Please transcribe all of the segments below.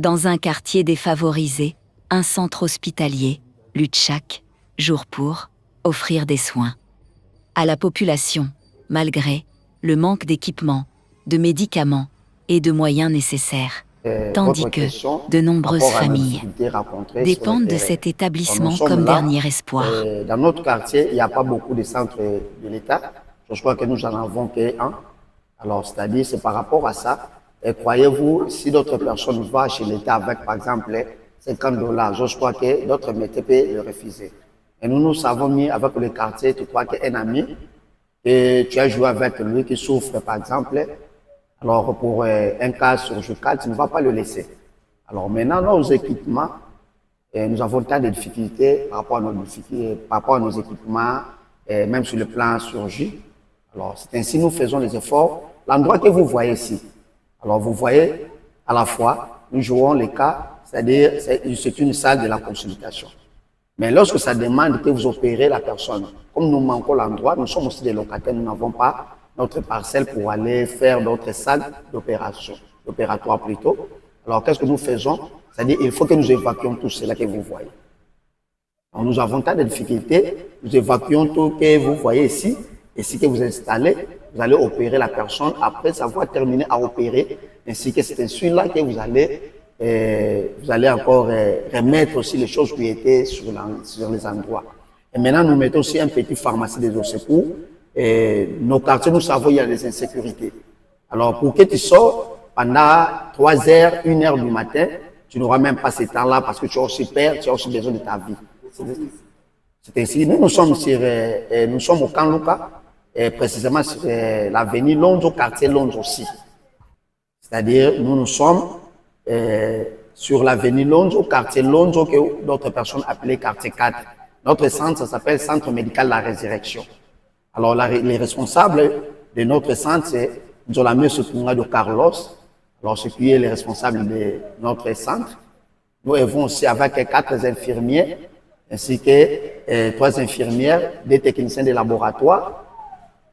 Dans un quartier défavorisé, un centre hospitalier lutte chaque jour pour offrir des soins à la population, malgré le manque d'équipements, de médicaments et de moyens nécessaires. Tandis que de nombreuses familles dépendent de cet établissement comme dernier espoir. Dans notre quartier, il n'y a pas beaucoup de centres de l'État. Je crois que nous n'en avons qu'un. Alors, c'est-à-dire, c'est par rapport à ça. Et croyez-vous, si d'autres personnes vont chez l'État avec, par exemple, 50 $, je crois que d'autres métiers peuvent le refuser. Et nous savons mis avec le quartier, tu crois qu'un ami, et tu as joué avec lui qui souffre, par exemple, alors pour un cas surgical, tu ne vas pas le laisser. Alors maintenant, nos équipements, nous avons tant de difficultés par rapport à nos équipements, même sur le plan chirurgie. Alors c'est ainsi que nous faisons les efforts. L'endroit que vous voyez ici, alors vous voyez à la fois, nous jouons les cas, c'est-à-dire c'est une salle de la consultation. Mais lorsque ça demande que vous opérez la personne, comme nous manquons l'endroit, nous sommes aussi des locataires, nous n'avons pas notre parcelle pour aller faire d'autres salles d'opération, d'opératoire plutôt. Alors qu'est-ce que nous faisons? C'est-à-dire il faut que nous évacuions tout cela que vous voyez. Alors, nous avons tant de difficultés, nous évacuons tout ce que vous voyez ici, et si que vous installez, vous allez opérer la personne, après savoir terminer à opérer, ainsi que c'est celui-là que vous allez encore remettre aussi les choses qui étaient sur les endroits. Et maintenant, nous mettons aussi un petit pharmacie des secours. Et nos quartiers, nous savons qu'il y a des insécurités. Alors, pour que tu sors pendant 3 heures, 1 heure du matin, tu n'auras même pas ce temps-là parce que tu as aussi peur, tu as aussi besoin de ta vie. C'est ainsi. Nous sommes au Camp Luca, et précisément sur l'avenue Lonzo, quartier Lonzo aussi. C'est-à-dire, nous sommes sur l'avenue Lonzo, quartier Lonzo, que d'autres personnes appellent quartier 4. Notre centre, ça s'appelle Centre médical La Résurrection. Alors, les responsables de notre centre, c'est Nzolamé Sotunga de Carlos. Alors, ce qui est le responsable de notre centre. Nous avons aussi avec 4 infirmiers, ainsi que 3 infirmières, des techniciens de laboratoire,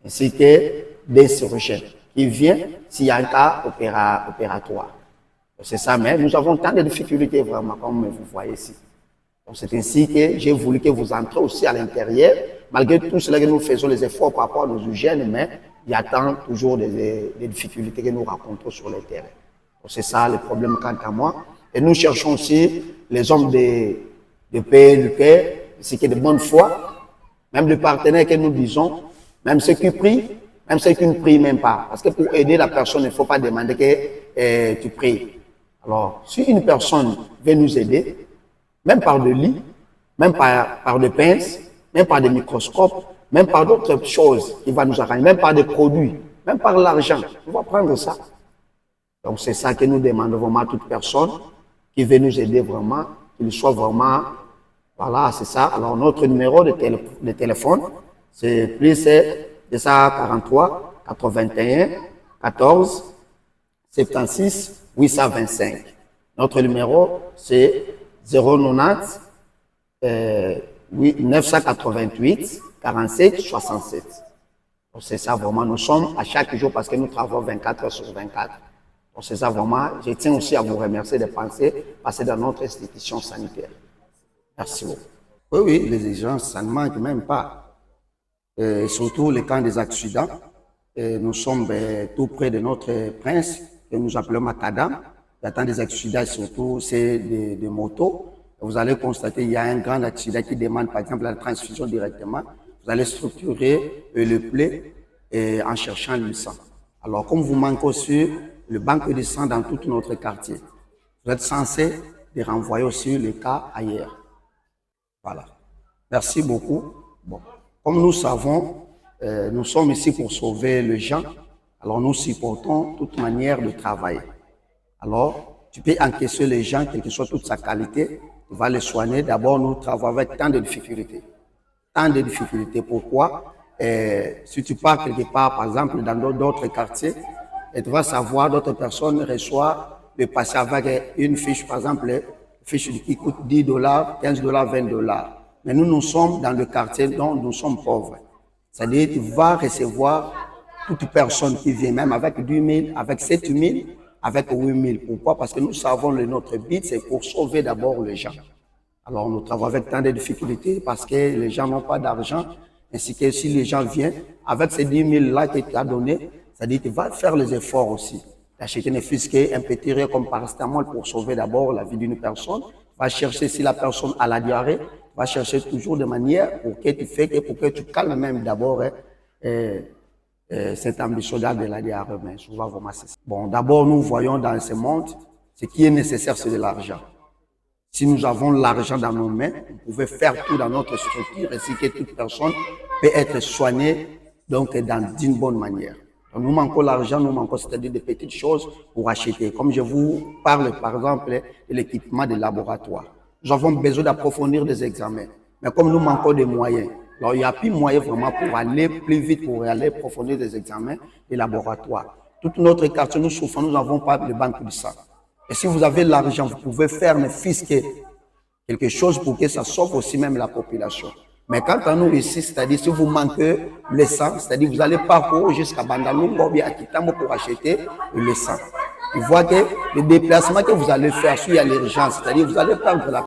ainsi que des chirurgiens qui viennent s'il y a un cas opératoire. C'est ça, mais nous avons tant de difficultés vraiment, comme vous voyez ici. C'est ainsi que j'ai voulu que vous entrez aussi à l'intérieur. Malgré tout cela que nous faisons les efforts par rapport à nos hygiènes, mais il y a toujours des difficultés que nous rencontrons sur le terrain. C'est ça le problème quant à moi. Et nous cherchons aussi les hommes de paix, du cœur, ainsi que de bonne foi, même les partenaires que nous disons, même ceux qui prient, même ceux qui ne prient même pas. Parce que pour aider la personne, il ne faut pas demander que tu pries. Alors, si une personne veut nous aider, même par des lits, même par des pinces, même par des microscopes, même par d'autres choses qui vont nous arranger, même par des produits, même par l'argent, on va prendre ça. Donc c'est ça que nous demandons vraiment à toute personne qui veut nous aider vraiment, qu'il soit vraiment, voilà, c'est ça. Alors notre numéro de téléphone, c'est plus 243 81 14 76 825. Notre numéro, c'est 090 988 47 67. Donc c'est ça vraiment, nous sommes à chaque jour parce que nous travaillons 24 heures sur 24. Donc c'est ça vraiment, je tiens aussi à vous remercier de passer dans notre institution sanitaire. Merci beaucoup. Oui, les exigences, ça ne manque même pas. Et surtout les cas des accidents. Et nous sommes tout près de notre prince, que nous appelons Macadam. Il y a tant des accidents, surtout c'est des motos. Vous allez constater qu'il y a un grand accident qui demande par exemple la transfusion directement. Vous allez structurer le plaie en cherchant le sang. Alors comme vous manquez aussi le banque de sang dans tout notre quartier, vous êtes censé de renvoyer aussi le cas ailleurs. Voilà. Merci beaucoup. Bon. Comme nous savons, nous sommes ici pour sauver les gens. Alors nous supportons toute manière de travailler. Alors, tu peux encaisser les gens, quelle que soit toute sa qualité, tu vas les soigner. D'abord, nous travaillons avec tant de difficultés. Tant de difficultés. Pourquoi? Si tu pars quelque part, par exemple, dans d'autres quartiers, et tu vas savoir, d'autres personnes reçoivent le patient avec une fiche, par exemple, une fiche qui coûte 10 $, 15 $, 20 $. Mais nous sommes dans le quartier dont nous sommes pauvres. C'est-à-dire, tu vas recevoir toute personne qui vient, même avec 10 000, avec 7 000, avec 8 000. Pourquoi? Parce que nous savons que notre but, c'est pour sauver d'abord les gens. Alors, nous travaillons avec tant de difficultés parce que les gens n'ont pas d'argent, ainsi que si les gens viennent, avec ces 10 000 là que tu as donné, c'est-à-dire que tu vas faire les efforts aussi. D'acheter ne fût-ce qu'un petit rien comme paracétamol pour sauver d'abord la vie d'une personne. Va chercher, si la personne a la diarrhée, va chercher toujours de manière pour que tu fais que, pour que tu calmes même d'abord cette ambition-là de la diarrhée. Mais souvent, vraiment, c'est ça. Bon, d'abord, nous voyons dans ce monde, ce qui est nécessaire, c'est de l'argent. Si nous avons l'argent dans nos mains, vous pouvez faire tout dans notre structure, ainsi que toute personne peut être soignée donc d'une bonne manière. Donc, nous manquons l'argent, nous manquons, c'est-à-dire des petites choses pour acheter. Comme je vous parle, par exemple, de l'équipement de laboratoire. Nous avons besoin d'approfondir des examens. Mais comme nous manquons des moyens, alors il n'y a plus moyen vraiment pour aller plus vite, pour aller approfondir des examens de laboratoire. Toute notre quartier, nous souffrons, nous n'avons pas de banque de sang. Et si vous avez l'argent, vous pouvez faire ne fût-ce que quelque chose pour que ça sauve aussi même la population. Mais quant à nous ici, c'est-à-dire si vous manquez le sang, c'est-à-dire vous allez parcourir jusqu'à Bandalunga ou bien à Kitambo pour acheter le sang. Vous voyez que le déplacement que vous allez faire, s'il y a l'urgence, c'est-à-dire vous allez prendre la